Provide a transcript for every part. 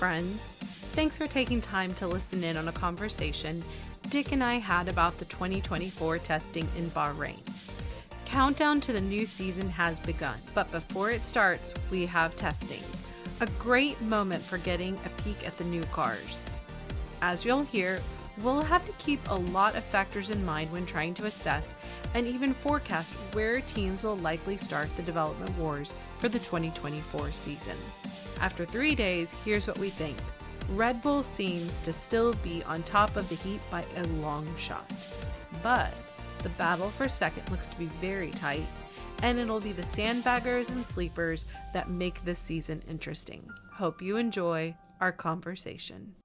friends. Thanks for taking time to listen in on a conversation Dick and I had about the 2024 testing in Bahrain. Countdown to the new season has begun, but before it starts, we have testing. A great moment for getting a peek at the new cars. As you'll hear, we'll have to keep a lot of factors in mind when trying to assess and even forecast where teams will likely start the development wars for the 2024 season. After 3 days, here's what we think. Red Bull seems to still be on top of the heap by a long shot, but the battle for second looks to be very tight, and it'll be the Sandbaggers and Sleepers that make this season interesting. Hope you enjoy our conversation.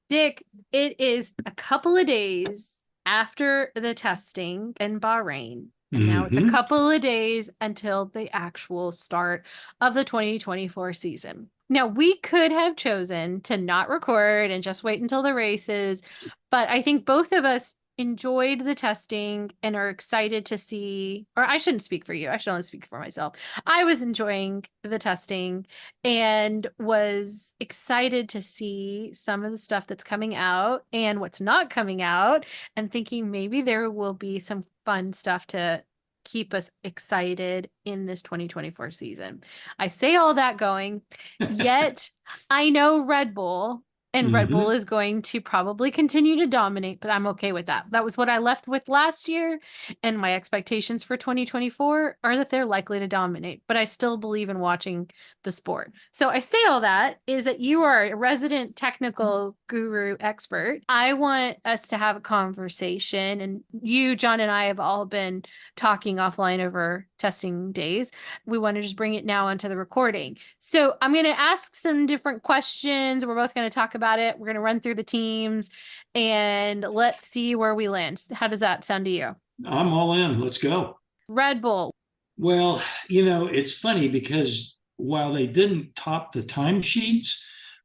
Dick, it is a couple of days after the testing in Bahrain, and now it's a couple of days until the actual start of the 2024 season. Now, we could have chosen to not record and just wait until the races, but I think both of us enjoyed the testing and are excited to see, or I shouldn't speak for you, I should only speak for myself. I was enjoying the testing and was excited to see some of the stuff that's coming out and what's not coming out, and thinking maybe there will be some fun stuff to keep us excited in this 2024 season. I say all that going, yet I know Red Bull, and Red Bull is going to probably continue to dominate, but I'm okay with that. That was what I left with last year, and my expectations for 2024 are that they're likely to dominate, but I still believe in watching the sport. So I say all that is that you are a resident technical guru expert. I want us to have a conversation, and you, John, and I have all been talking offline over testing days. We want to just bring it now onto the recording. So I'm going to ask some different questions. We're both going to talk about it. We're going to run through the teams and let's see where we land. How does that sound to you? I'm all in. Let's go. Red Bull. Well, it's funny because while they didn't top the timesheets,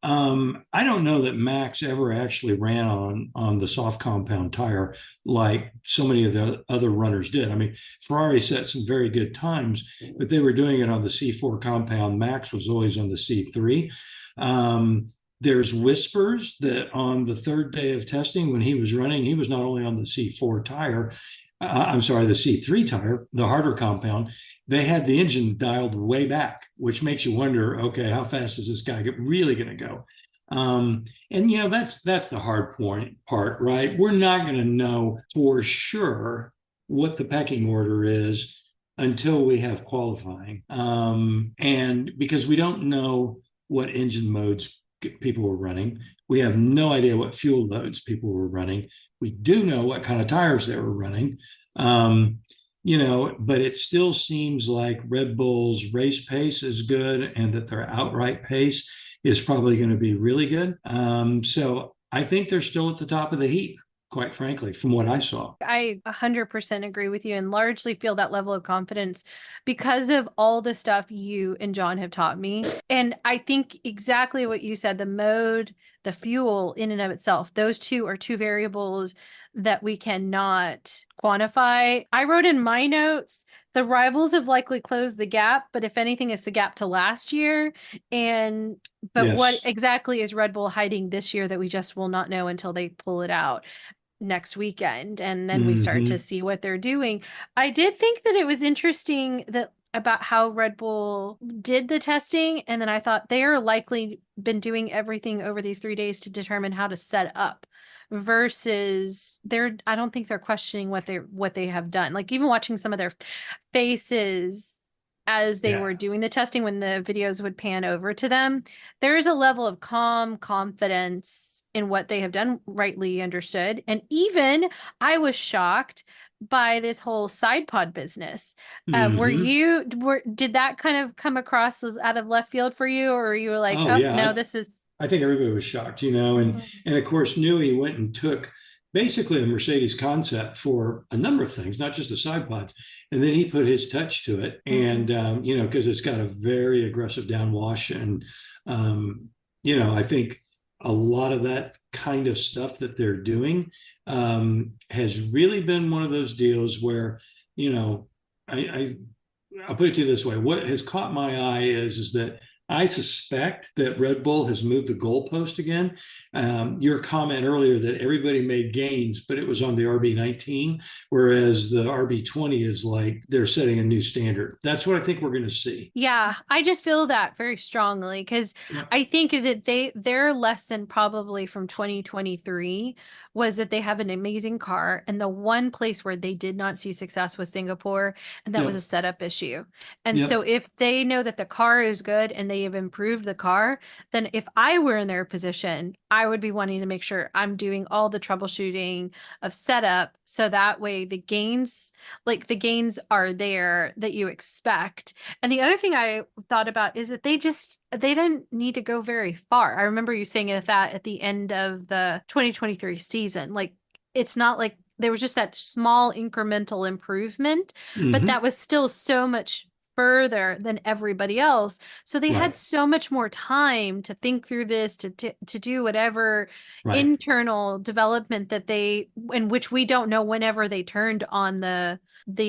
I don't know that Max ever actually ran on the soft compound tire like so many of the other runners did. I mean, Ferrari set some very good times, but they were doing it on the C4 compound. Max was always on the C3. There's whispers that on the third day of testing when he was running, he was not only on the C4 tire, the C3 tire, the harder compound. They had the engine dialed way back, which makes you wonder, okay, how fast is this guy really going to go? That's the hard part, right? We're not going to know for sure what the pecking order is until we have qualifying. And because we don't know what engine modes people were running, we have no idea what fuel loads people were running. We do know what kind of tires they were running. But it still seems like Red Bull's race pace is good and that their outright pace is probably going to be really good. So I think they're still at the top of the heap, quite frankly, from what I saw. I 100% agree with you and largely feel that level of confidence because of all the stuff you and John have taught me. And I think exactly what you said, the mode, the fuel in and of itself, those two are two variables that we cannot quantify. I wrote in my notes, the rivals have likely closed the gap, but if anything, it's the gap to last year. But yes, what exactly is Red Bull hiding this year that we just will not know until they pull it out next weekend, and then we start to see what they're doing. I did think that it was interesting about how Red Bull did the testing, and then I thought they are likely been doing everything over these 3 days to determine how to set up, versus I don't think they're questioning what they have done. Like even watching some of their faces as they were doing the testing, when the videos would pan over to them, there is a level of calm confidence in what they have done, rightly understood. And even I was shocked by this whole side pod business. Did that kind of come across as out of left field for you, or you were like, this is... I think everybody was shocked, and of course Newey went and took basically a Mercedes concept for a number of things, not just the side pods. And then he put his touch to it. And, because it's got a very aggressive downwash. And, I think a lot of that kind of stuff that they're doing has really been one of those deals where, I'll put it to you this way. What has caught my eye is that I suspect that Red Bull has moved the goalpost again. Your comment earlier that everybody made gains, but it was on the RB19, whereas the RB20 is like they're setting a new standard. That's what I think we're going to see. Yeah, I just feel that very strongly because Yeah. I think that their lesson probably from 2023 was that they have an amazing car, and the one place where they did not see success was Singapore, and that was a Yep. setup issue. And so Yep. if they know that the car is good and they have improved the car, then if I were in their position, I would be wanting to make sure I'm doing all the troubleshooting of setup so that way the gains are there that you expect. And the other thing I thought about is that they didn't need to go very far. I remember you saying that at the end of the 2023 season. Like it's not like there was just that small incremental improvement, but that Mm-hmm. was still so much further than everybody else. So they had Right. so much more time to think through this, to do whatever Right. internal development that in which we don't know whenever they turned on the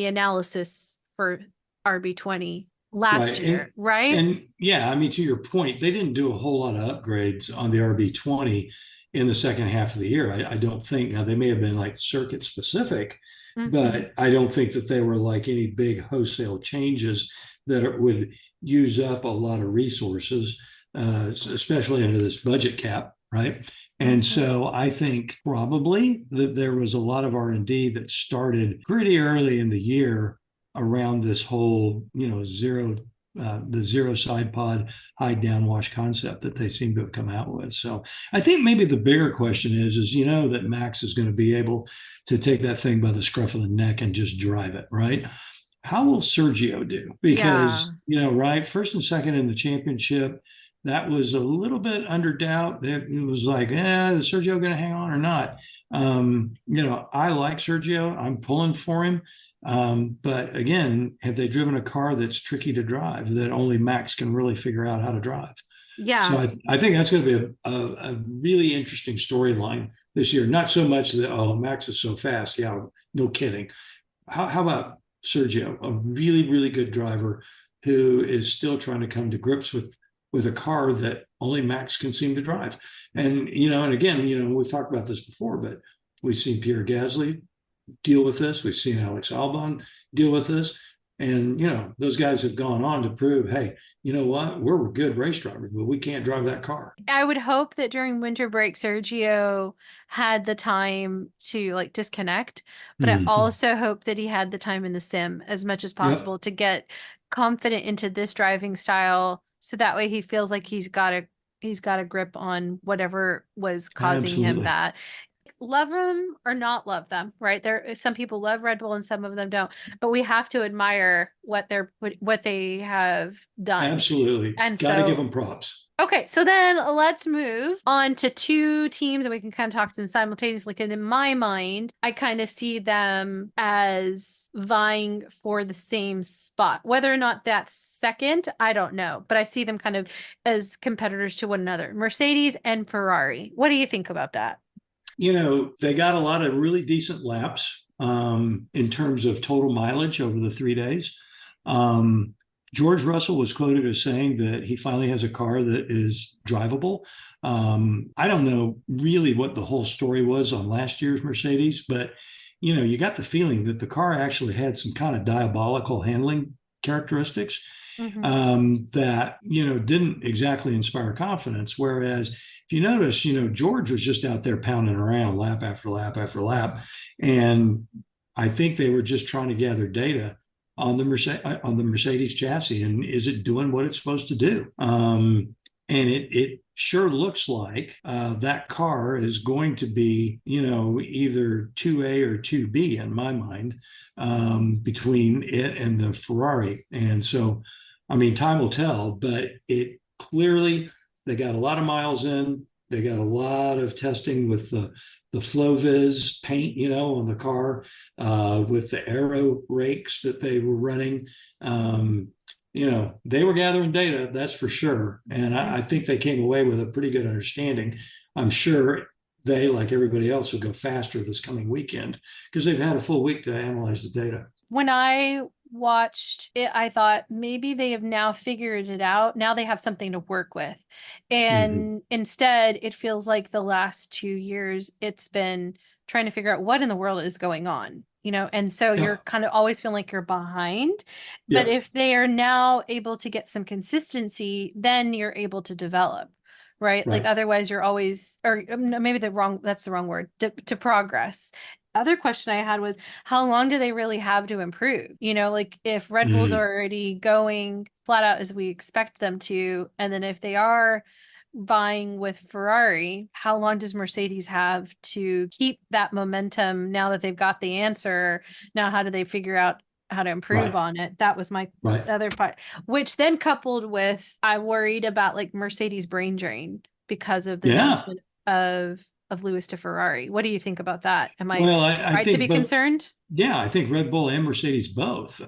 analysis for RB20 last Right. year, right? And yeah, I mean, to your point, they didn't do a whole lot of upgrades on the RB20 in the second half of the year. I don't think. Now they may have been like circuit specific, Hmm. but I don't think that they were like any big wholesale changes that would use up a lot of resources, especially under this budget cap, right? And Hmm. so I think probably that there was a lot of R&D that started pretty early in the year around this whole, the zero side pod high downwash concept that they seem to have come out with. So I think maybe the bigger question is that Max is going to be able to take that thing by the scruff of the neck and just drive it, right? How will Sergio do? Yeah. Because, right, first and second in the championship, that was a little bit under doubt. It was like, is Sergio going to hang on or not? I like Sergio. I'm pulling for him. But again, have they driven a car that's tricky to drive that only Max can really figure out how to drive? So Yeah. I think that's going to be a really interesting storyline this year. Not so much that, oh, Max is so fast. Yeah, no kidding. How about Sergio, a really, really good driver who is still trying to come to grips with a car that only Max can seem to drive? And again, we've talked about this before, but we've seen Pierre Gasly deal with this. We've seen Alex Albon deal with this. And, those guys have gone on to prove, hey, you know what? We're good race drivers, but we can't drive that car. I would hope that during winter break, Sergio had the time to like disconnect, but I Mm-hmm. also hope that he had the time in the sim as much as Yep. possible to get confident into this driving style. So that way he feels like he's got a grip on whatever was causing him Absolutely. that. Love them or not love them, right? There some people love Red Bull and some of them don't, but we have to admire what they have done. Absolutely. And Got to give so them props. okay, so then let's move on to two teams and we can kind of talk to them simultaneously. Because in my mind, I kind of see them as vying for the same spot. Whether or not that's second, I don't know. But I see them kind of as competitors to one another, Mercedes and Ferrari. What do you think about that? They got a lot of really decent laps in terms of total mileage over the 3 days. Um, George Russell was quoted as saying that he finally has a car that is drivable. I don't know really what the whole story was on last year's Mercedes, but you got the feeling that the car actually had some kind of diabolical handling characteristics Hmm. that didn't exactly inspire confidence. Whereas if you notice, George was just out there pounding around lap after lap after lap, and I think they were just trying to gather data on the Mercedes chassis, and is it doing what it's supposed to do? And it sure looks like that car is going to be, either 2A or 2B in my mind, between it and the Ferrari. And so, I mean, time will tell, but it clearly, they got a lot of miles in. They got a lot of testing with the FlowViz paint, on the car, with the aero rakes that they were running. They were gathering data, that's for sure. And I think they came away with a pretty good understanding. I'm sure they, like everybody else, will go faster this coming weekend because they've had a full week to analyze the data. When I watched it, I thought maybe they have now figured it out. Now they have something to work with. Mhm. And instead, it feels like the last 2 years, it's been trying to figure out what in the world is going on, And so you're Yeah. kind of always feeling like you're behind. But Yep. if they are now able to get some consistency, then you're able to develop. Right. Like Right. otherwise you're always, or no, maybe that's the wrong word, to progress. Other question I had was, how long do they really have to improve? Like if Red Bull's Mm. already going flat out as we expect them to, and then if they are vying with Ferrari, how long does Mercedes have to keep that momentum now that they've got the answer? Now, how do they figure out how to improve Right. on it? That was my Right. other part, which then coupled with I worried about like Mercedes brain drain because of the Yeah. announcement of Lewis to Ferrari. What do you think about that? Am I Well, I right to think be both. concerned? Yeah, I think Red Bull and Mercedes both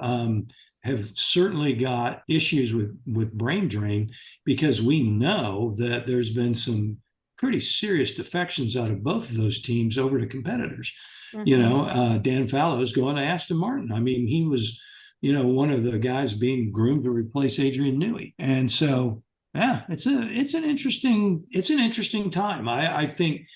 have certainly got issues with brain drain because we know that there's been some pretty serious defections out of both of those teams over to competitors. Mm-hmm. Dan Fallow's going to Aston Martin. I mean, he was, one of the guys being groomed to replace Adrian Newey, and so yeah, it's an interesting time. I think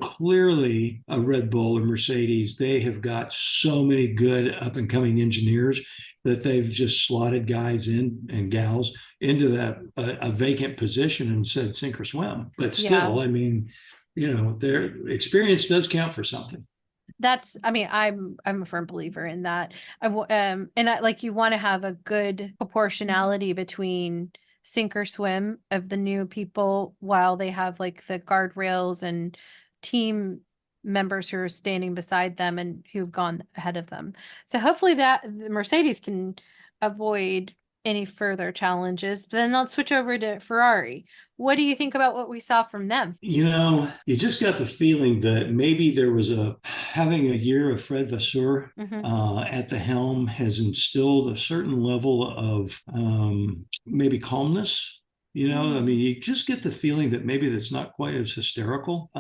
clearly a Red Bull or Mercedes, they have got so many good up and coming engineers that they've just slotted guys in and gals into that a vacant position and said sink or swim. But Yeah. still, I mean, their experience does count for something. That's, I mean, I'm a firm believer in that. And like you want to have a good proportionality between sink or swim of the new people while they have like the guardrails and team members who are standing beside them and who've gone ahead of them. So hopefully that the Mercedes can avoid any further challenges. But then let's switch over to Ferrari. What do you think about what we saw from them? You just got the feeling that maybe there was having a year of Fred Vasseur Hmm. at the helm has instilled a certain level of maybe calmness. I mean, you just get the feeling that maybe that's not quite as hysterical.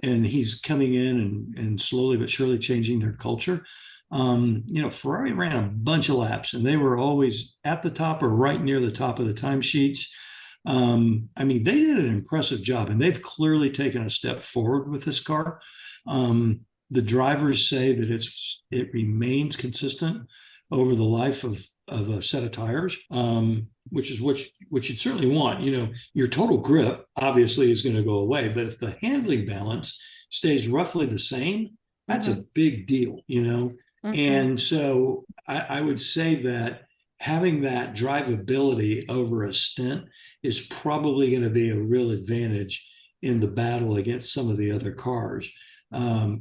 And he's coming in and slowly but surely changing their culture. Ferrari ran a bunch of laps and they were always at the top or right near the top of the timesheets. I mean, they did an impressive job, and they've clearly taken a step forward with this car. The drivers say that it remains consistent over the life of a set of tires, which is what you'd certainly want. Your total grip obviously is going to go away, but if the handling balance stays roughly the same, that's Hmm. a big deal. Hmm. And so I would say that having that drivability over a stint is probably going to be a real advantage in the battle against some of the other cars.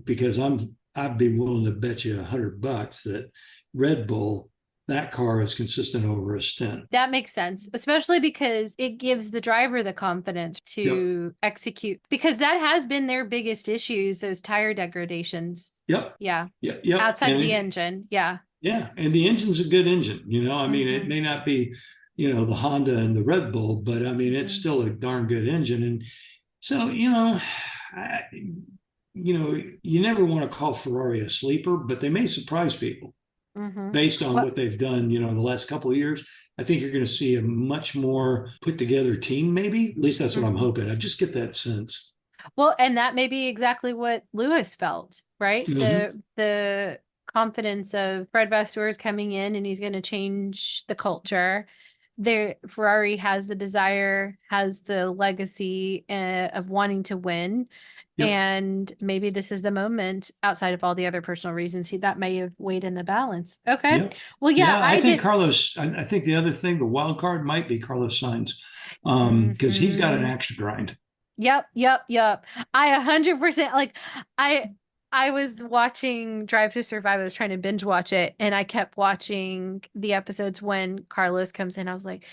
Because I'd be willing to bet you $100 that Red Bull, that car is consistent over a stint. That makes sense, especially because it gives the driver the confidence Yep. to execute because that has been their biggest issues, those tire degradations. Yep. Yeah. Yep. Yep. Outside of the engine. Yeah. Yeah, and the engine's a good engine. I mean, it Hmm. may not be, the Honda and the Red Bull, but I mean, it's Hmm. still a darn good engine. And so, I, you never want to call Ferrari a sleeper, but they may surprise people Hmm. based on Well, what they've done, in the last couple of years. I think you're going to see a much more put together team, maybe. At least that's what I'm mhm. hoping. I just get that sense. Well, and that may be exactly what Lewis felt, right? Mm-hmm. The confidence of Fred Vasseur is coming in and he's going to change the culture. There, Ferrari has the desire, has the legacy of wanting to win, Yep. and maybe this is the moment. Outside of all the other personal reasons, that may have weighed in the balance. Okay, Yep. well, yeah, Yeah, I I think did. Carlos. I think the other thing, the wild card might be Carlos Sainz, because he's got an Hmm. axe to grind. Yep, yep, yep. I 100% like I I was watching Drive to Survive. I was trying to binge watch it and I kept watching the episodes when Carlos comes in. I was like,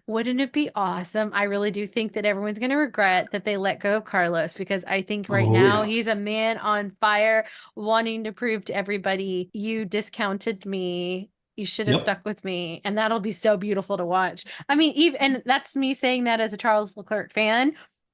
wouldn't it be awesome? I really do think that everyone's going to regret that they let go of Carlos because I think right Oh now yeah. he's a man on fire wanting to prove to everybody you discounted me. You should have Yep. stuck with me. And that'll be so beautiful to watch. I mean, even and that's me saying that as a Charles Leclerc fan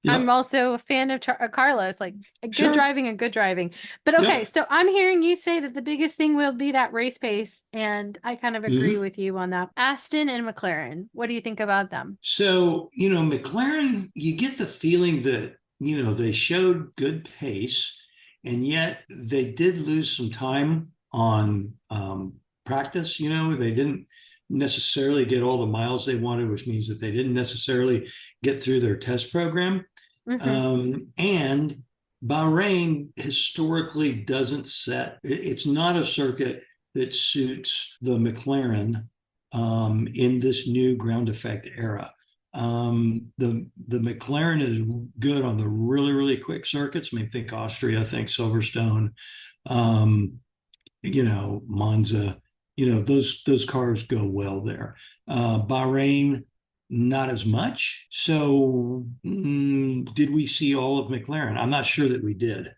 I'm Yep. also a fan of Carlos, like a good Sure. driving and good driving. But okay, Yep. so I'm hearing you say that the biggest thing will be that race pace, and I kind of agree Mhm. with you on that. Aston and McLaren, what do you think about them? So, McLaren, you get the feeling that, they showed good pace, and yet they did lose some time on practice. They didn't necessarily get all the miles they wanted, which means that they didn't necessarily get through their test program. Hmm. And Bahrain historically doesn't it's not a circuit that suits the McLaren in this new ground effect era. The McLaren is good on the really, really quick circuits. I mean, think Austria, think Silverstone, um, Monza, those cars go well there. Bahrain, not as much. So, did we see all of McLaren? I'm not sure that we did.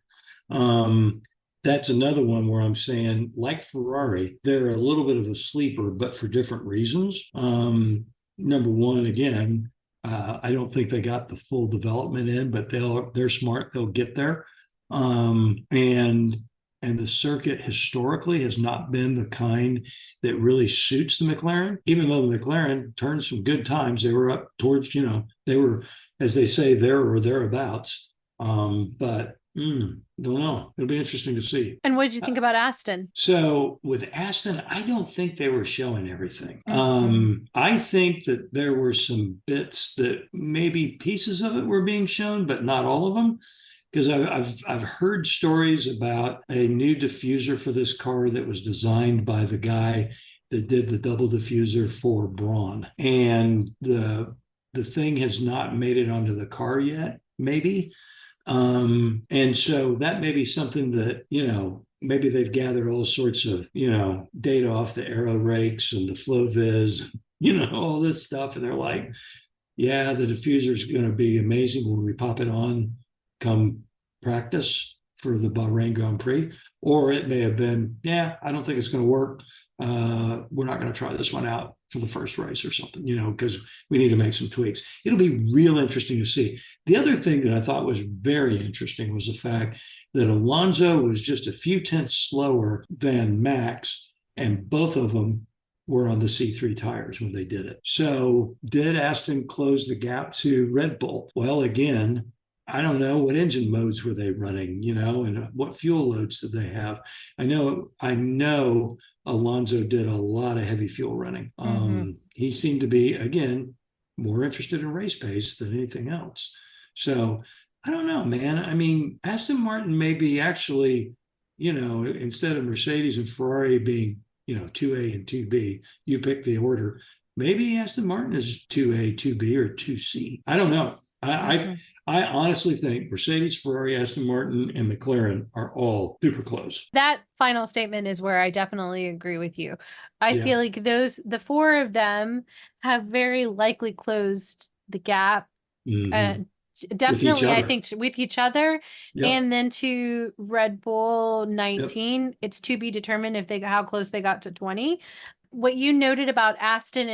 Um, that's another one where I'm saying, like Ferrari, they're a little bit of a sleeper, but for different reasons. Number one, again, I don't think they got the full development in, but they're smart. They'll get there. And the circuit historically has not been the kind that really suits the McLaren. Even though the McLaren turned some good times, they were up towards, they were, as they say, there or thereabouts. But don't know. It'll be interesting to see. And what did you Uh, think about Aston? so with Aston, I don't think they were showing everything. Hmm. I think that there were some bits that maybe pieces of it were being shown, but not all of them. Because I've heard stories about a new diffuser for this car that was designed by the guy that did the double diffuser for Braun, and the thing has not made it onto the car yet. Maybe and so that may be something that, maybe they've gathered all sorts of, data off the aero rakes and the flow viz, all this stuff. And they're like, yeah, the diffuser is going to be amazing when we pop it on come practice for the Bahrain Grand Prix. Or it may have been, yeah, I don't think it's going to work. We're not going to try this one out for the first race or something, because we need to make some tweaks. It'll be real interesting to see. The other thing that I thought was very interesting was the fact that Alonso was just a few tenths slower than Max, and both of them were on the C3 tires when they did it. So, did Aston close the gap to Red Bull? Well, again, I don't know what engine modes were they running, and what fuel loads did they have. I know Alonso did a lot of heavy fuel running. Hmm. He seemed to be, again, more interested in race pace than anything else. So I don't know, man. I mean, Aston Martin may be actually, instead of Mercedes and Ferrari being, 2A and 2B, you pick the order. Maybe Aston Martin is 2A, 2B, or 2C. I don't know. Hmm. I honestly think Mercedes, Ferrari, Aston Martin, and McLaren are all super close. That final statement is where I definitely agree with you. I Yeah. feel like the four of them have very likely closed the gap. Mm-hmm. Uh, With each Definitely, I other. think with each other, Yep. and then to Red Bull Yep. 19, it's to be determined if they how close they got to 20. What you noted about Aston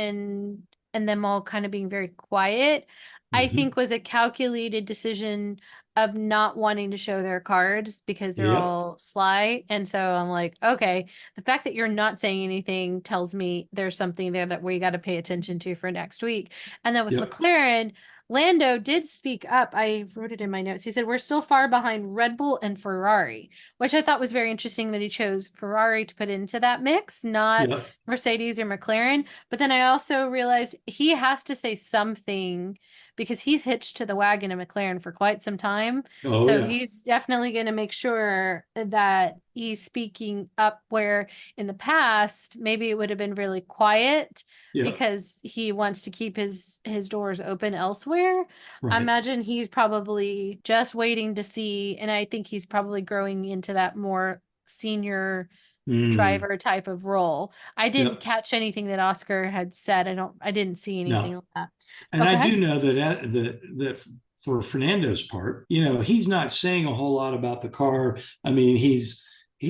and them all kind of being very quiet, I Mm-hmm. think was a calculated decision of not wanting to show their cards because they're Yep. all sly. And so I'm like, okay, the fact that you're not saying anything tells me there's something there that we got to pay attention to for next week. And then with Yep. McLaren, Lando did speak up. I wrote it in my notes. He said, we're still far behind Red Bull and Ferrari, which I thought was very interesting that he chose Ferrari to put into that mix, not Yep. Mercedes or McLaren. But then I also realized he has to say something because he's hitched to the wagon of McLaren for quite some time. Oh So yeah. he's definitely going to make sure that he's speaking up where in the past, maybe it would have been really quiet Yep. because he wants to keep his doors open elsewhere. I Right. imagine he's probably just waiting to see, and I think he's probably growing into that more senior Mm. driver type of role. I didn't Yep. catch anything that Oscar had said. I didn't see anything No. like that. And Oh, I go do ahead. know that for Fernando's part, he's not saying a whole lot about the car. I mean,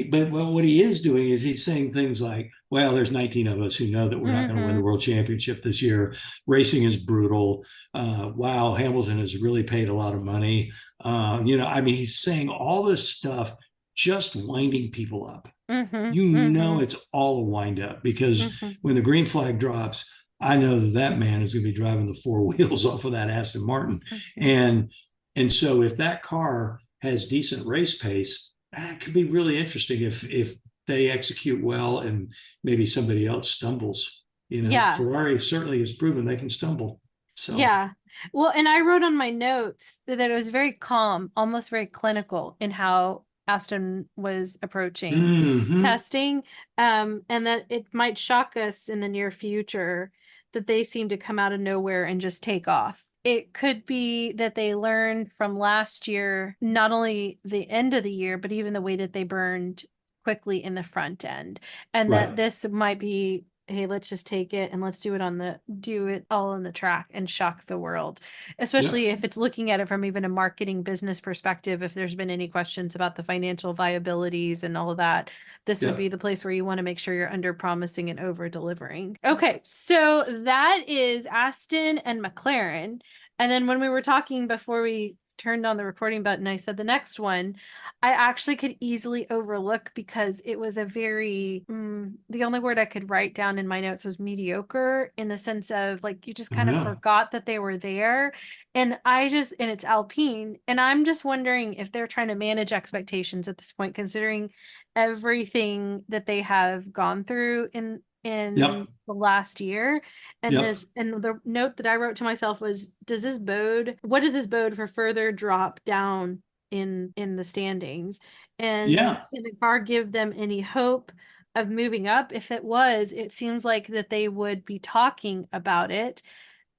but what he is doing is he's saying things like, well, there's 19 of us who know that we're not going to win the Mm-hmm. world championship this year. Racing is brutal. Wow, Hamilton has really paid a lot of money. I mean, he's saying all this stuff, just winding people up. Mm-hmm. You know, Mm-hmm. it's all a wind up because Mm-hmm. when the green flag drops, I know that that man is going to be driving the four wheels off of that Aston Martin. Mm-hmm. And so if that car has decent race pace, that could be really interesting if they execute well and maybe somebody else stumbles. Yeah. Ferrari certainly has proven they can stumble. So, Yeah. Well, and I wrote on my notes that it was very calm, almost very clinical in how Aston was approaching mm-hmm, testing, and that it might shock us in the near future that they seem to come out of nowhere and just take off. It could be that they learned from last year, not only the end of the year, but even the way that they burned quickly in the front end, and that right. this might be, hey, let's just take it and let's do it all on the track and shock the world, Yeah. especially if it's looking at it from even a marketing business perspective. If there's been any questions about the financial viabilities and all of that, this would Yeah. be the place where you want to make sure you're under promising and over delivering. Okay, so that is Aston and McLaren. And then when we were talking before we turned on the recording button, I said the next one I actually could easily overlook because it was a very, the only word I could write down in my notes was mediocre, in the sense of like you just Oh, kind of yeah. forgot that they were there. And it's Alpine. And I'm just wondering if they're trying to manage expectations at this point, considering everything that they have gone through in Yep. the last year. And Yep. this, and the note that I wrote to myself was, what does this bode for further drop down in the standings? And Yeah. can the car give them any hope of moving up? If it was, it seems like that they would be talking about it,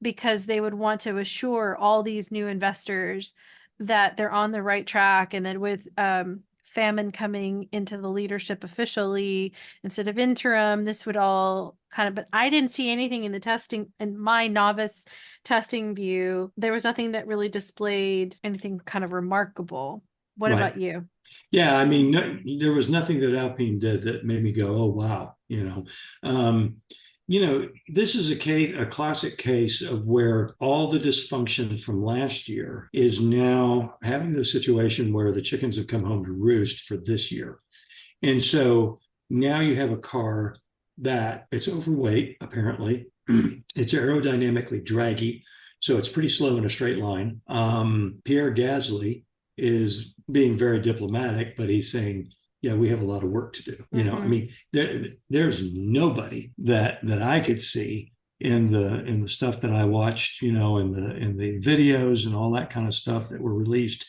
because they would want to assure all these new investors that they're on the right track, and then with famine coming into the leadership officially instead of interim, this would all kind of, but I didn't see anything in the testing, in my novice testing view. There was nothing that really displayed anything kind of remarkable. What Right. about you? Yeah, I mean, no, there was nothing that Alpine did that made me go, "Oh wow!" um, this is a classic case of where all the dysfunction from last year is now having the situation where the chickens have come home to roost for this year, and so now you have a car that it's overweight, apparently, it's aerodynamically draggy, so it's pretty slow in a straight line. Pierre Gasly is being very diplomatic, but he's saying, "Yeah, we have a lot of work to do." I Mm-hmm. mean, there's nobody that I could see in the stuff that I watched, in the videos and all that kind of stuff that were released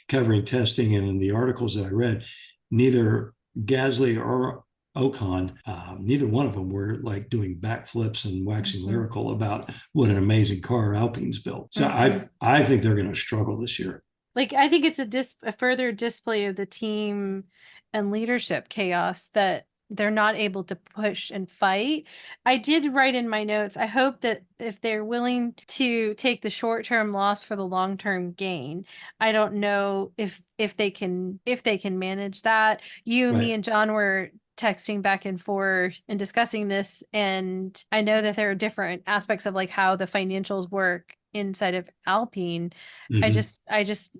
covering testing, and in the articles that I read, neither Gasly or Ocon, neither one of them were like doing backflips and waxing Mm-hmm. lyrical about what an amazing car Alpine's built. So Mm-hmm. I think they're going to struggle this year. Like, I think it's a further display of the team and leadership chaos that they're not able to push and fight. I did write in my notes, I hope that if they're willing to take the short-term loss for the long-term gain. I don't know if they can manage that. You, me, Right. and John were texting back and forth and discussing this, and I know that there are different aspects of like how the financials work inside of Alpine. I Mm-hmm. just, I just,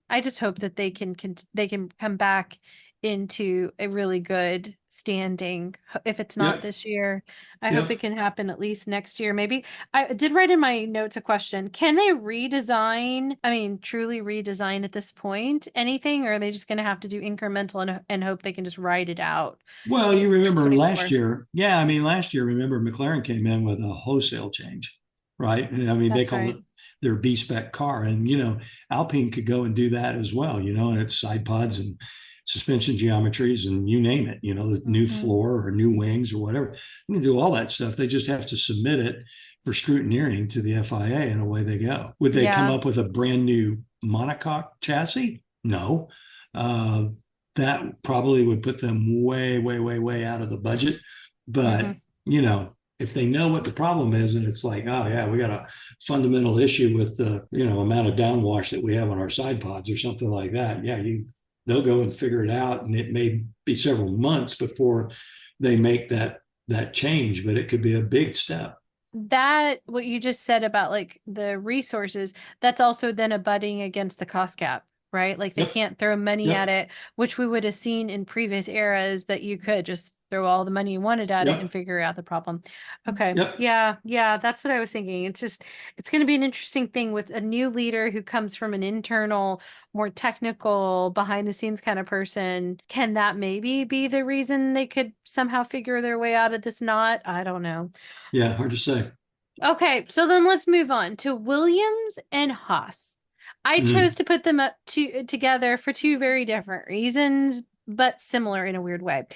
I just hope that they can come back into a really good standing. If it's not Yep. this year, I hope it Yep. can happen at least next year. Maybe I did write in my notes a question. Can they redesign? I mean, truly redesign at this point anything, or are they just going to have to do incremental and hope they can just ride it out Well, in you remember last 2024? year. Yeah, I mean, last year, remember McLaren came in with a wholesale change, right? And I mean, they That's called right. it their B spec car. And, Alpine could go and do that as well, and it's side pods and suspension geometries and you name it, the new Mm-hmm. floor or new wings or whatever. You can do all that stuff. They just have to submit it for scrutineering to the FIA and away they go. Would they come Yeah. up with a brand new monocoque chassis? No. Uh, that probably would put them way, way, way, way out of the budget. But, Mm-hmm. if they know what the problem is and it's like, oh, yeah, we got a fundamental issue with the, amount of downwash that we have on our side pods or something like that. Yeah, they'll go and figure it out, and it may be several months before they make that change, but it could be a big step. That what you just said about like the resources, that's also then abutting against the cost cap, right? Like they Yep. can't throw money at Yep. it, which we would have seen in previous eras that you could just throw all the money you wanted at it and Yep. figure out the problem. Okay. Yep. Yeah, yeah, that's what I was thinking. It's just it's going to be an interesting thing with a new leader who comes from an internal, more technical, behind the scenes kind of person. Can that maybe be the reason they could somehow figure their way out of this knot? I don't know. Yeah. Hard to say. Okay, so then let's move on to Williams and Haas. I chose Mm. to put them up together for two very different reasons, but similar in a weird way.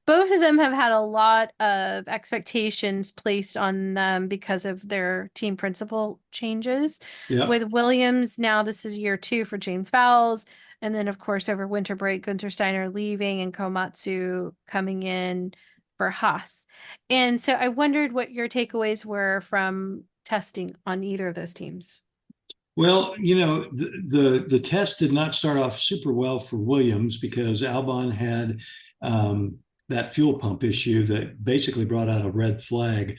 Both of them have had a lot of expectations placed on them because of their team principal changes. Yep. With Williams, now this is year two for James Vowles. And then, of course, over winter break, Gunter Steiner leaving and Komatsu coming in for Haas. And so I wondered what your takeaways were from testing on either of those teams. Well, the test did not start off super well for Williams because Albon had that fuel pump issue that basically brought out a red flag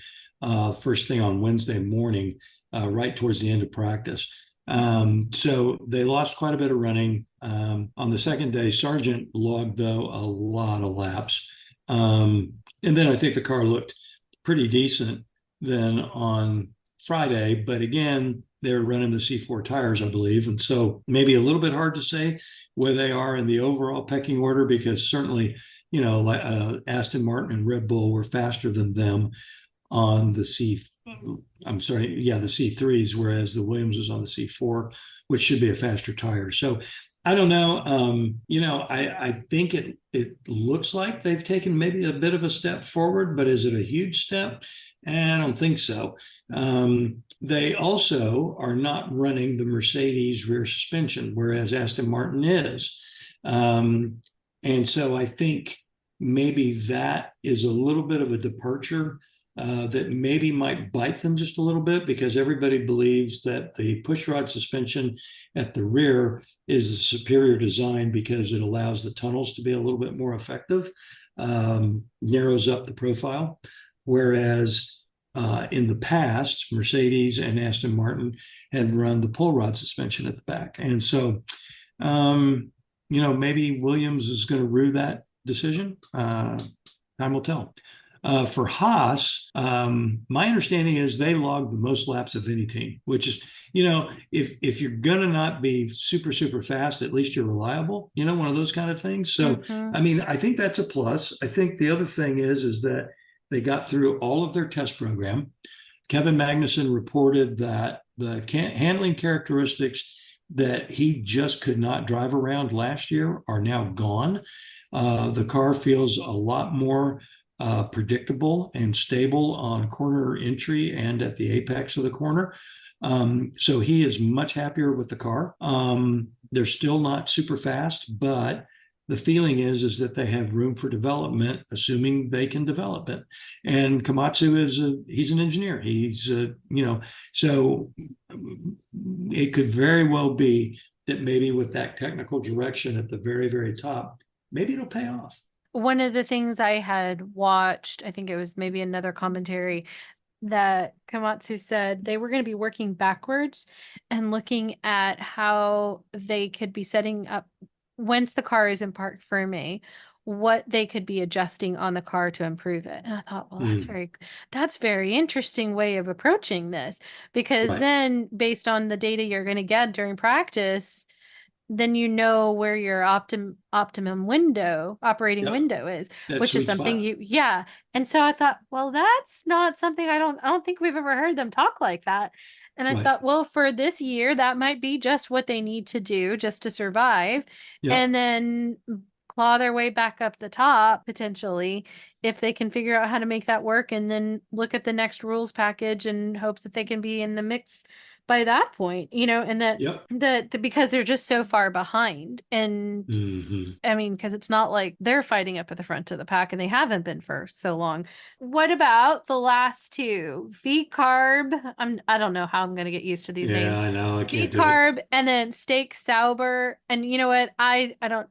first thing on Wednesday morning, right towards the end of practice. So they lost quite a bit of running. On the second day, Sargent logged, though, a lot of laps. And then I think the car looked pretty decent then on Friday. But again, they're running the C4 tires, I believe. And so maybe a little bit hard to say where they are in the overall pecking order, because certainly, Aston Martin and Red Bull were faster than them on the the C3s, whereas the Williams was on the C4, which should be a faster tire. So I don't know. I think it looks like they've taken maybe a bit of a step forward, but is it a huge step? I don't think so. They also are not running the Mercedes rear suspension, whereas Aston Martin is. And so I think maybe that is a little bit of a departure that maybe might bite them just a little bit, because everybody believes that the pushrod suspension at the rear is a superior design because it allows the tunnels to be a little bit more effective, narrows up the profile. Whereas in the past, Mercedes and Aston Martin had run the pull rod suspension at the back. And so, maybe Williams is going to rue that decision. Time will tell. For Haas, my understanding is they logged the most laps of any team, which is, if you're going to not be super, super fast, at least you're reliable, one of those kind of things. So, I mean, I think that's a plus. I think the other thing is that they got through all of their test program. Kevin Magnussen reported that the handling characteristics that he just could not drive around last year are now gone. The car feels a lot more predictable and stable on corner entry and at the apex of the corner. So he is much happier with the car. They're still not super fast, but the feeling is that they have room for development, assuming they can develop it. And Komatsu he's an engineer. So it could very well be that maybe with that technical direction at the very, very top, maybe it'll pay off. One of the things I had watched, I think it was maybe another commentary that Komatsu said they were going to be working backwards and looking at how they could be setting up once the car is in parc fermé, what they could be adjusting on the car to improve it. And I thought, well, that's very interesting way of approaching this, because Right. then based on the data you're going to get during practice, then you know where your optimum operating Yep. window is, That which is sweet something spot. yeah. And so I thought, well, that's not something I don't think we've ever heard them talk like that. And I Right. thought, well, for this year, that might be just what they need to do just to survive. Yep. And then claw their way back up the top potentially if they can figure out how to make that work, and then look at the next rules package and hope that they can be in the mix by that point, and that Yep. because they're just so far behind. And Mm-hmm. I mean, because it's not like they're fighting up at the front of the pack, and they haven't been for so long. What about the last two? V carb. I don't know how I'm gonna get used to these Yeah, names. I know. I V can't do it. carb and then steak Sauber. And you know what? I don't.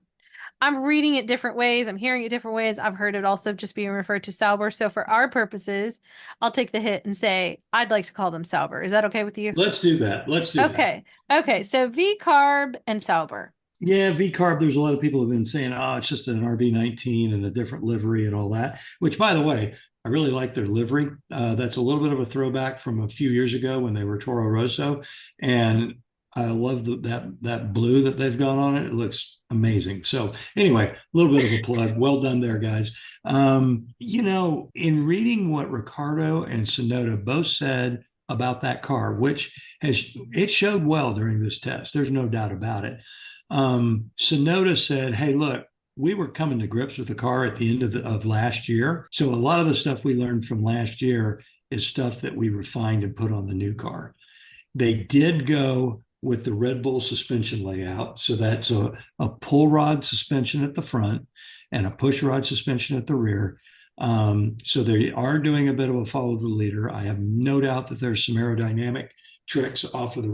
I'm reading it different ways. I'm hearing it different ways. I've heard it also just being referred to Sauber. So for our purposes, I'll take the hit and say I'd like to call them Sauber. Is that okay with you? Let's do that. Let's do that. Okay. Okay. So V carb and Sauber. Yeah, V carb. There's a lot of people have been saying, oh, it's just an RB19 and a different livery and all that. Which, by the way, I really like their livery. That's a little bit of a throwback from a few years ago when they were Toro Rosso, and I love that blue that they've got on it. It looks amazing. So anyway, a little bit of a plug. Well done there, guys. In reading what Ricardo and Sonoda both said about that car, which it showed well during this test. There's no doubt about it. Sonoda said, "Hey, look, we were coming to grips with the car at the end of last year. So a lot of the stuff we learned from last year is stuff that we refined and put on the new car." They did go with the Red Bull suspension layout. So that's a pull rod suspension at the front and a push rod suspension at the rear. So they are doing a bit of a follow the leader. I have no doubt that there's some aerodynamic tricks off of the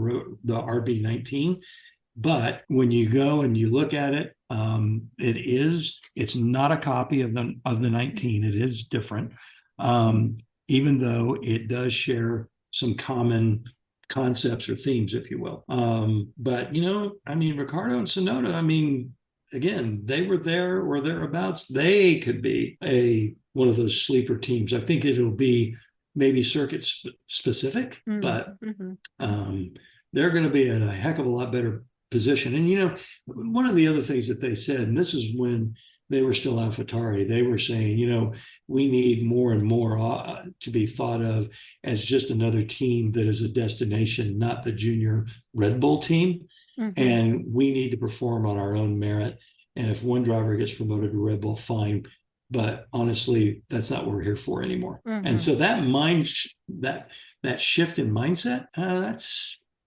RB19. But when you go and you look at it, it's not a copy of the 19. It is different, even though it does share some common concepts or themes, if you will. But Ricardo and Sonoda, again, they were there or thereabouts. They could be one of those sleeper teams. I think it'll be maybe circuit specific, but they're going to be in a heck of a lot better position. And one of the other things that they said, and this is when they were still AlphaTauri, they were saying, we need more and more to be thought of as just another team that is a destination, not the junior Red Bull team. And we need to perform on our own merit. And if one driver gets promoted to Red Bull, fine. But honestly, that's not what we're here for anymore. And so that shift in mindset,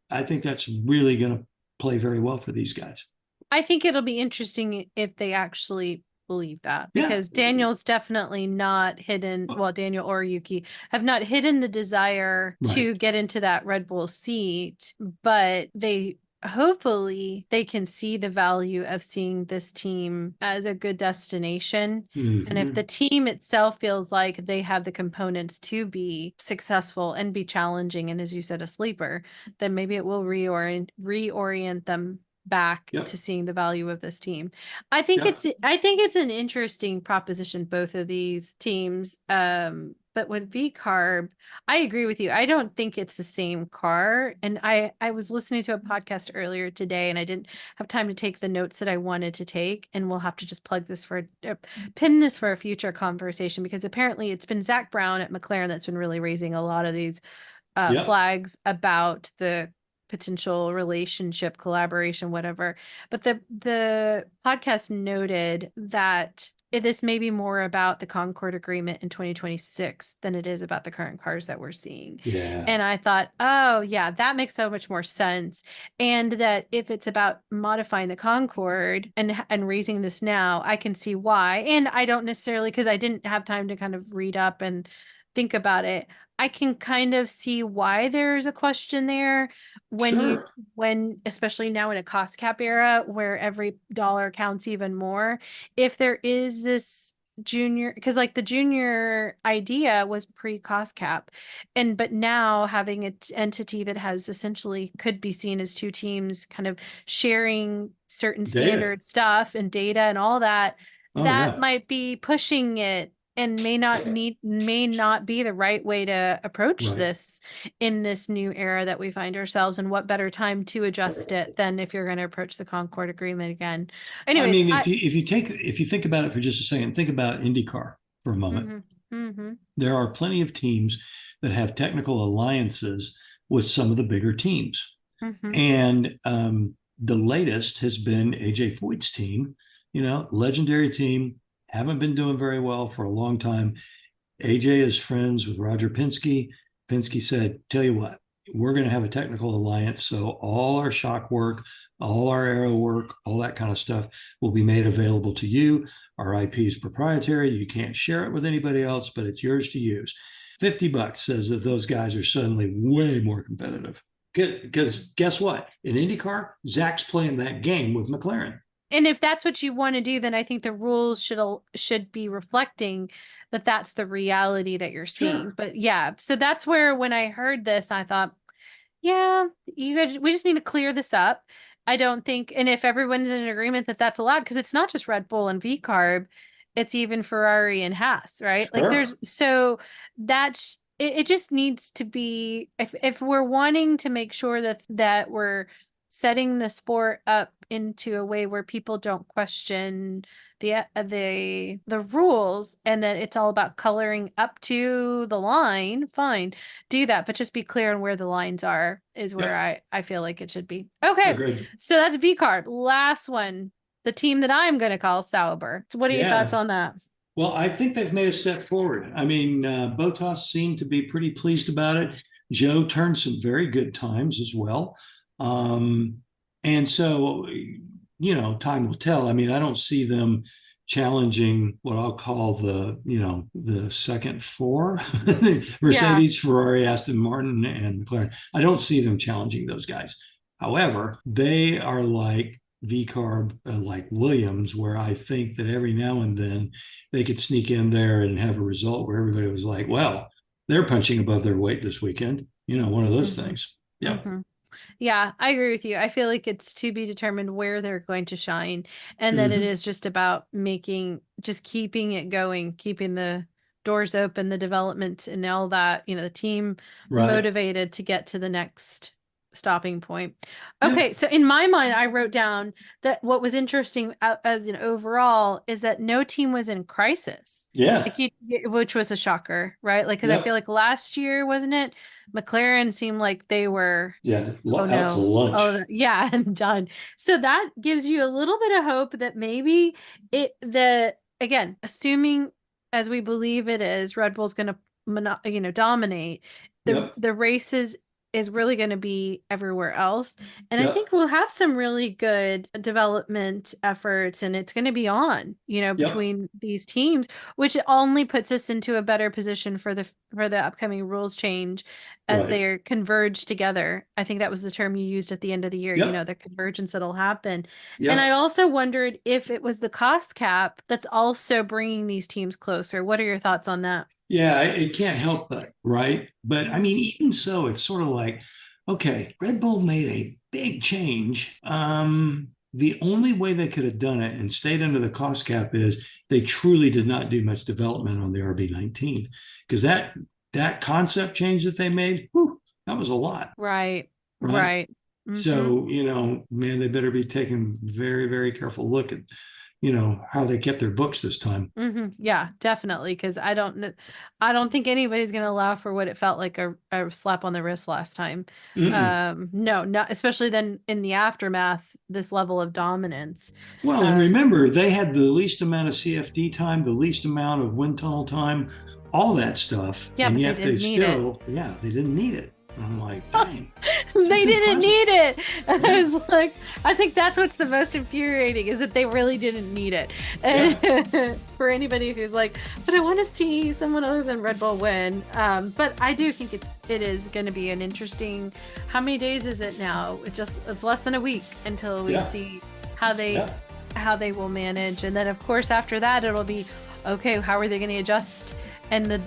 I think that's really going to play very well for these guys. I think it'll be interesting if they actually believe that, because Daniel's definitely not hidden. Well, Daniel or Yuki have not hidden the desire to get into that Red Bull seat, but hopefully they can see the value of seeing this team as a good destination. And if the team itself feels like they have the components to be successful and be challenging, and as you said, a sleeper, then maybe it will reorient them back to seeing the value of this team. I think it's an interesting proposition, both of these teams. But with V-Carb, I agree with you. I don't think it's the same car. And I was listening to a podcast earlier today, and I didn't have time to take the notes that I wanted to take. And we'll have to just pin this for a future conversation, because apparently it's been Zach Brown at McLaren that's been really raising a lot of these flags about the potential relationship, collaboration, whatever. But the podcast noted that this may be more about the Concord agreement in 2026 than it is about the current cars that we're seeing. Yeah. And I thought, oh yeah, that makes so much more sense. And that if it's about modifying the Concord and raising this now, I can see why. And I don't necessarily, because I didn't have time to kind of read up and think about it, I can kind of see why there's a question there when especially now in a cost cap era where every dollar counts even more. If there is this junior, because like the junior idea was pre-cost cap, but now having an entity that has essentially could be seen as two teams kind of sharing certain standard stuff and data and all that, might be pushing it, and may not be the right way to approach this in this new era that we find ourselves. And what better time to adjust it than if you're going to approach the Concord agreement again. Anyways, if you think about it for just a second, think about IndyCar for a moment. There are plenty of teams that have technical alliances with some of the bigger teams. And the latest has been AJ Foyt's team, legendary team. Haven't been doing very well for a long time. AJ is friends with Roger Penske. Penske said, tell you what, we're going to have a technical alliance. So all our shock work, all our aero work, all that kind of stuff will be made available to you. Our IP is proprietary. You can't share it with anybody else, but it's yours to use. $50 says that those guys are suddenly way more competitive. Because guess what? In IndyCar, Zach's playing that game with McLaren. And if that's what you want to do, then I think the rules should be reflecting that that's the reality that you're seeing. Sure. But yeah, so that's where when I heard this, I thought, yeah, we just need to clear this up. I don't think, and if everyone's in agreement that that's allowed, because it's not just Red Bull and V Carb, it's even Ferrari and Haas, right? Like Sure. there's so that's it just needs to be if we're wanting to make sure that we're setting the sport up into a way where people don't question the rules and that it's all about coloring up to the line, fine, do that, but just be clear on where the lines are is where Yep. I feel like it should be. Okay, Agreed. so that's V card. Last one, the team that I'm going to call Sauber. So what are your thoughts Yeah. on that? Well, I think they've made a step forward. I mean, Botas seemed to be pretty pleased about it. Joe turned some very good times as well. Um, and so, time will tell. I mean, I don't see them challenging what I'll call the second four Yeah. Mercedes, Ferrari, Aston Martin, and McLaren. I don't see them challenging those guys. However, they are like V-carb, like Williams, where I think that every now and then they could sneak in there and have a result where everybody was like, well, they're punching above their weight this weekend. One of those Mm-hmm. things. Yeah. Mm-hmm. Yeah, I agree with you. I feel like it's to be determined where they're going to shine, and that it Mm-hmm. is just about just keeping it going, keeping the doors open, the development and all that, the team Right. motivated to get to the next stopping point. Yeah. Okay, so in my mind, I wrote down that what was interesting as an overall is that no team was in crisis. Yeah. Like which was a shocker, right? Like, because I feel Yep. like last year, wasn't it? McLaren seemed like they were, Yeah. oh Out to no. Oh lunch. yeah, I'm done. So that gives you a little bit of hope that maybe again, assuming as we believe it is, Red Bull's going to dominate Yep. the races is really going to be everywhere else. And I Yep. think we'll have some really good development efforts and it's going to be on, Yep. between these teams, which only puts us into a better position for the upcoming rules change as Right. they are converged together. I think that was the term you used at the end of the year, Yep. the convergence that'll happen. And I Yep. also wondered if it was the cost cap that's also bringing these teams closer. What are your thoughts on that? Yeah, it can't help but, right? But I mean, even so, it's sort of like, okay, Red Bull made a big change. The only way they could have done it and stayed under the cost cap is they truly did not do much development on the RB19 because that concept change that they made, whew, that was a lot, Right. right? Right. Mm-hmm. So, man, they better be taking very, very careful look at, how they kept their books this time. Mm-hmm. Yeah, definitely. Because I don't think anybody's going to allow for what it felt like a slap on the wrist last time. Mm-mm. No, not especially then in the aftermath, this level of dominance. Well, and Um, remember, they had the least amount of CFD time, the least amount of wind tunnel time, all that stuff. yeah, And but they yet they didn't need it. still, yeah, they didn't need it. And I'm like, dang, They that's didn't impressive. need it. I Yeah. was like, I think that's what's the most infuriating is that they really didn't need it. Yeah. And for anybody who's like, but I want to see someone other than Red Bull win. But I do think it is going to be an interesting. How many days is it now? It's less than a week until we Yeah. see how they Yeah. how they will manage, and then of course after that it'll be okay. How are they going to adjust? And the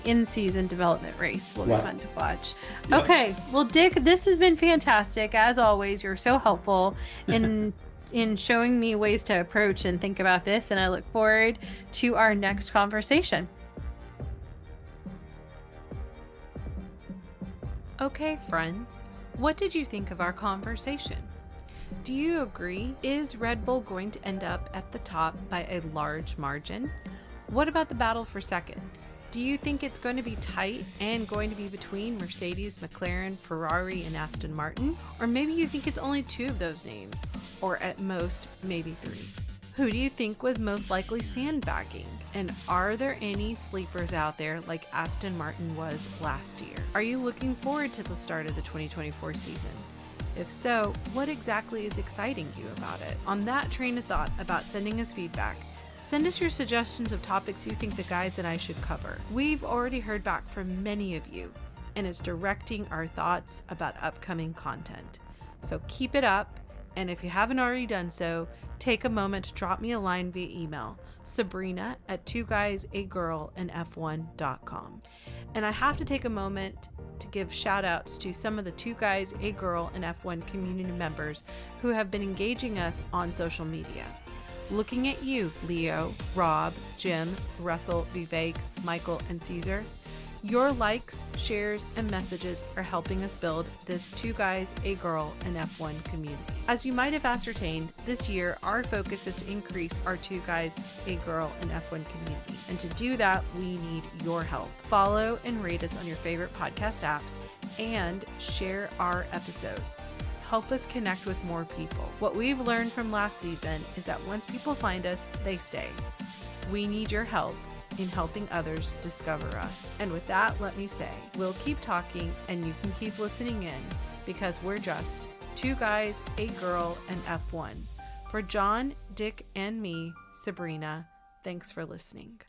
in-season development race will be Right. fun to watch. Yep. Okay, well, Dick, this has been fantastic as always. You're so helpful in showing me ways to approach and think about this, and I look forward to our next conversation. Okay, friends, what did you think of our conversation? Do you agree? Is Red Bull going to end up at the top by a large margin? What about the battle for second? Do you think it's going to be tight and going to be between Mercedes, McLaren, Ferrari, and Aston Martin? Or maybe you think it's only two of those names, or at most, maybe three. Who do you think was most likely sandbagging? And are there any sleepers out there like Aston Martin was last year? Are you looking forward to the start of the 2024 season? If so, what exactly is exciting you about it? On that train of thought about sending us feedback, send us your suggestions of topics you think the guides and I should cover. We've already heard back from many of you, and it's directing our thoughts about upcoming content. So keep it up, And if you haven't already done so, take a moment to drop me a line via email, sabrina@2guysagirlandf1.com. And I have to take a moment to give shout outs to some of the 2 Guys, a Girl, and F1 community members who have been engaging us on social media. Looking at you, Leo, Rob, Jim, Russell, Vivek, Michael, and Caesar. Your likes, shares, and messages are helping us build this 2 Guys, a Girl, and F1 community. As you might have ascertained, this year our focus is to increase our 2 Guys, a Girl, and F1 community. And to do that, we need your help. Follow and rate us on your favorite podcast apps and share our episodes. Help us connect with more people. What we've learned from last season is that once people find us, they stay. We need your help in helping others discover us. And with that, let me say, we'll keep talking and you can keep listening in because we're just 2 Guys, a Girl, and F1. For John, Dick, and me, Sabrina, thanks for listening.